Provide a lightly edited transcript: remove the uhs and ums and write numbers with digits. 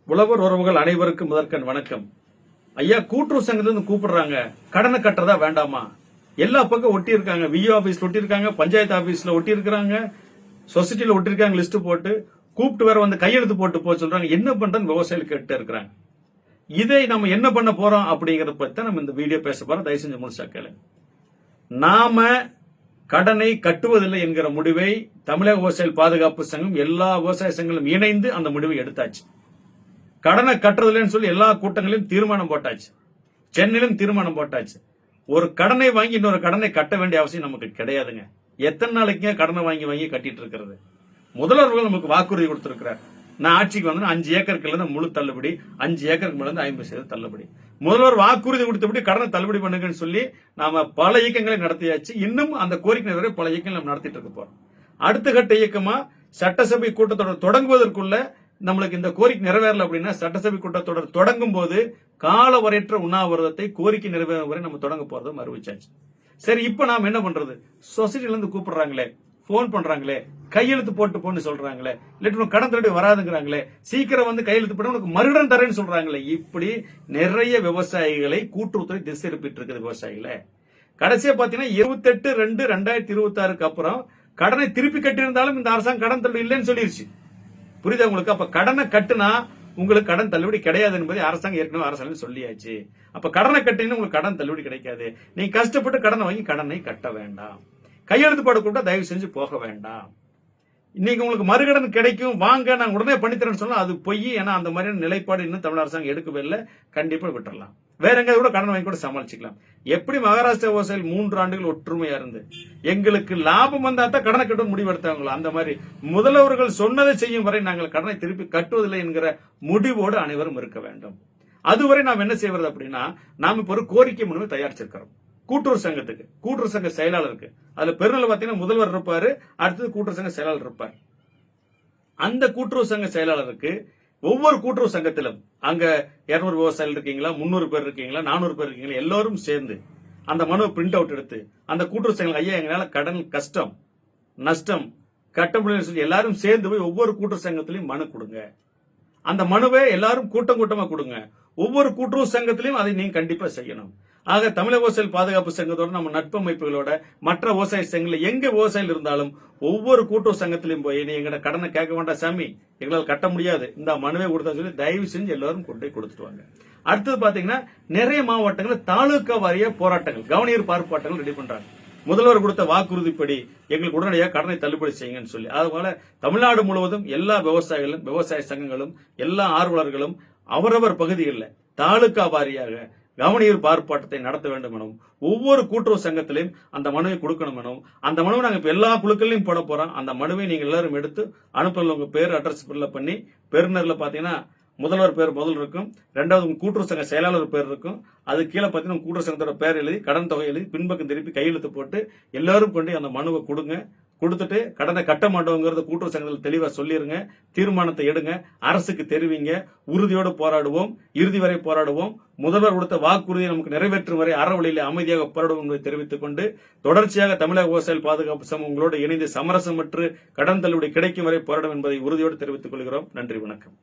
உழவர் உறவுகள் அனைவருக்கும் முதற்கண் வணக்கம். ஐயா, கூட்டுறவு சங்கத்திலிருந்து கூப்பிடுறாங்க, கடனை கட்டுறதா வேண்டாமா? எல்லா பக்கம் ஒட்டி இருக்காங்க, விஓ ஆபீஸ்ல ஒட்டி இருக்காங்க, பஞ்சாயத்து ஆபீஸ்ல ஒட்டி இருக்காங்க, சொசைட்டில ஒட்டி இருக்காங்க, லிஸ்ட் போட்டு கூப்பிட்டு வேற வந்து கையெழுத்து போட்டு போக சொல்றாங்க. என்ன பண்றதுன்னு விவசாயிகள் கேட்டு இருக்கிறாங்க. இதை நம்ம என்ன பண்ண போறோம் அப்படிங்கறத பத்தி நம்ம இந்த வீடியோ பேச போறோம். தயவு செஞ்சு முழுசா கேளுங்க. நாம கடனை கட்டுவதில்லை என்கிற முடிவை தமிழக விவசாயிகள் பாதுகாப்பு சங்கம் எல்லா விவசாய சங்கங்களும் இணைந்து அந்த முடிவை எடுத்தாச்சு. கடனை கட்டுறதுலன்னு சொல்லி எல்லா கூட்டங்களையும் தீர்மானம் போட்டாச்சு. சென்னையிலும் தீர்மானம் போட்டாச்சு. ஒரு கடனை வாங்கி இன்னொரு கடனை கட்ட வேண்டிய அவசியம் நமக்கு கிடையாதுங்க. எத்தனை நாளைக்குங்க கடனை வாங்கி வாங்கி கட்டிட்டு இருக்கிறது? முதல்வர்கள் நமக்கு வாக்குறுதி கொடுத்திருக்கிறார். நான் ஆட்சிக்கு வந்து 5 ஏக்கருக்கு இருந்து முழு தள்ளுபடி, 5 ஏக்கருக்கு மேல 50% தள்ளுபடி. முதல்வர் வாக்குறுதி கொடுத்தபடி கடனை தள்ளுபடி பண்ணுங்கன்னு சொல்லி நாம பல இயக்கங்களை நடத்தியாச்சு. இன்னும் அந்த கோரிக்கை நிறைவேற பல இயக்கங்கள் நம்ம நடத்திட்டு இருக்க போறோம். அடுத்த கட்ட இயக்கமா சட்டசபை கூட்டத்தொடர் தொடங்குவதற்குள்ள நம்மளுக்கு இந்த கோரிக்கை நிறைவேறல அப்படின்னா சட்டசபை கூட்டத்தொடர் தொடங்கும் போது காலவரையற்ற உண்ணாவிரதத்தை கோரிக்கை நிறைவேறும் வரை நம்ம தொடங்க போறதும் அறிவிச்சாச்சு. சரி, இப்ப நாம என்ன பண்றது? சொசைட்டில இருந்து கூப்பிடுறாங்களே, போன் பண்றாங்களே, கையெழுத்து போட்டு போன்னு சொல்றாங்களே, இல்லாட்டி கடன் தள்ளுபடி வராதுங்கிறாங்களே, சீக்கிரம் வந்து கையெழுத்து போட்டு உனக்கு மறுடன் தரேன்னு சொல்றாங்களே. இப்படி நிறைய விவசாயிகளை கூட்டுறவுத்துறை திசை திருப்பிட்டு இருக்குது. விவசாயிகளை கடைசியா பாத்தீங்கன்னா 28/2/2026 அப்புறம் கடனை திருப்பி கட்டியிருந்தாலும் இந்த அரசாங்கம் கடன் தள்ளுபடி இல்லைன்னு சொல்லிருச்சு. புரியுதா உங்களுக்கு? அப்ப கடனை கட்டுனா உங்களுக்கு கடன் தள்ளுபடி கிடையாது என்பதை அரசாங்கம் ஏற்கனவே அரசாங்கம் சொல்லியாச்சு. அப்ப கடனை கட்டினா உங்களுக்கு கடன் தள்ளுபடி கிடைக்காது. நீங்க கஷ்டப்பட்டு கடனை வாங்கி கடனை கட்ட வேண்டாம். கையெழுத்து போட கூட தயவு செஞ்சு போக வேண்டாம். இன்னைக்கு உங்களுக்கு மறுகடன் கிடைக்கும், வாங்க நான் உடனே பண்ணித்தரேன்னு சொன்னா அது பொய். ஏன்னா அந்த மாதிரியான நிலைப்பாடு இன்னும் தமிழ் அரசாங்கம் எடுக்கவே இல்லை. கண்டிப்பா விட்டுறலாம். வேற எங்க கூட கடன் வாங்கி கூட சமாளிச்சுக்கலாம். எப்படி மகாராஷ்டிரா விவசாயிகள் 3 ஆண்டுகள் ஒற்றுமையா இருந்து எங்களுக்கு லாபம் வந்தா தான் கடனை கட்ட முடிவெடுத்தாங்களோ, அந்த மாதிரி முதல்வர்கள் சொன்னதை செய்யும் வரை நாங்கள் கடனை திருப்பி கட்டுவதில்லை என்கிற முடிவோடு அனைவரும் இருக்க வேண்டும். அதுவரை நாம் என்ன செய்வது அப்படின்னா, நாம் இப்ப ஒரு கோரிக்கை மனுவை தயாரிச்சிருக்கிறோம். கூட்டுறவு சங்கத்துக்கு, கூட்டுறவு சங்க செயலாளருக்கு, அதுல பெருநிலை பாத்தீங்கன்னா முதல்வர் இருப்பாரு, அடுத்தது கூட்டுறவு சங்க செயலாளர் இருப்பார். அந்த கூட்டுறவு சங்க செயலாளருக்கு ஒவ்வொரு கூட்டுறவு சங்கத்திலும் அங்க 200 விவசாயிகள் இருக்கீங்களா, 300 பேர் இருக்கீங்களா, 400 பேர் இருக்கீங்களா, எல்லாரும் சேர்ந்து அந்த மனுவை பிரிண்ட் அவுட் எடுத்து அந்த கூட்டுறவு சங்க, ஐயா எங்களால கடன் கஷ்டம் நஷ்டம் கட்ட முடியலன்னு சொல்லி எல்லாரும் சேர்ந்து போய் ஒவ்வொரு கூட்டுறவு சங்கத்திலையும் மனு கொடுங்க. அந்த மனுவை எல்லாரும் கூட்டம் கூட்டமா கொடுங்க. ஒவ்வொரு கூட்டுறவு சங்கத்திலையும் அதை நீங்க கண்டிப்பா செய்யணும். ஆக தமிழக விவசாயிகள் பாதுகாப்பு சங்கத்தோட நம்ம நட்பு அமைப்புகளோட மற்ற விவசாய சங்கங்கள் எங்க விவசாயிகள் இருந்தாலும் ஒவ்வொரு கூட்டுறவு சங்கத்திலையும் போய் நீ எங்கட கடனை கேட்க வேண்டாம் சாமி, எங்களால் கட்ட முடியாது, இந்த மனுவை கொடுத்தா சொல்லி தயவு செஞ்சு எல்லாரும் கொண்டு போய் கொடுத்துட்டு வாங்க. அடுத்தது பாத்தீங்கன்னா நிறைய மாவட்டங்கள் தாலுகா வாரிய போராட்டங்கள், கவனியர் பார்ப்பாட்டங்கள் ரெடி பண்றாங்க. முதல்வர் கொடுத்த வாக்குறுதிப்படி எங்களுக்கு உடனடியாக கடனை தள்ளுபடி செய்யுங்கன்னு சொல்லி. அதுபோல தமிழ்நாடு முழுவதும் எல்லா விவசாயிகளும், விவசாய சங்கங்களும், எல்லா ஆர்வலர்களும் அவரவர் பகுதிகளில் தாலுகா வாரியாக கவனியர் பார்ப்பாட்டத்தை நடத்த வேண்டும் எனவும், ஒவ்வொரு கூட்டுறவு சங்கத்திலையும் அந்த மனுவை கொடுக்கணும் எனவும், அந்த மனுவை நாங்க இப்ப எல்லா குழுக்களையும் போட போறோம். அந்த மனுவை நீங்க எல்லாரும் எடுத்து அனுப்பல, உங்க பேர் அட்ரஸ் பண்ணி பெறுநர்ல பாத்தீங்கன்னா முதல்வர் பேர் முதல் இருக்கும், 2வது உங்க கூட்டுறவு சங்க செயலாளர் பேர் இருக்கும், அது கீழே பாத்தீங்கன்னா கூட்டுறவு சங்கத்தோட பேர் எழுதி கடன் தொகை எழுதி பின்பக்கம் திருப்பி கையெழுத்து போட்டு எல்லாரும் கொண்டு அந்த மனுவை கொடுங்க. கொடுத்துட்டு கடனை கட்ட மாட்டோங்கிறத கூட்டுறவு சங்கத்தில் தெளிவா சொல்லிருங்க. தீர்மானத்தை எடுங்க, அரசுக்கு தெரிவிங்க. உறுதியோடு போராடுவோம், இறுதி வரை போராடுவோம். முதல்வர் கொடுத்த வாக்குறுதியை நமக்கு நிறைவேற்றும் வரை அறவழியிலே அமைதியாக போராடுவோம் என்பதை தெரிவித்துக் கொண்டு தொடர்ச்சியாக தமிழக விவசாயிகள் பாதுகாப்பு சங்கம் உங்களோடு இணைந்து சமரசமற்று கடன் தள்ளுபடி கிடைக்கும் வரை போராடும் என்பதை உறுதியோடு தெரிவித்துக் கொள்கிறோம். நன்றி, வணக்கம்.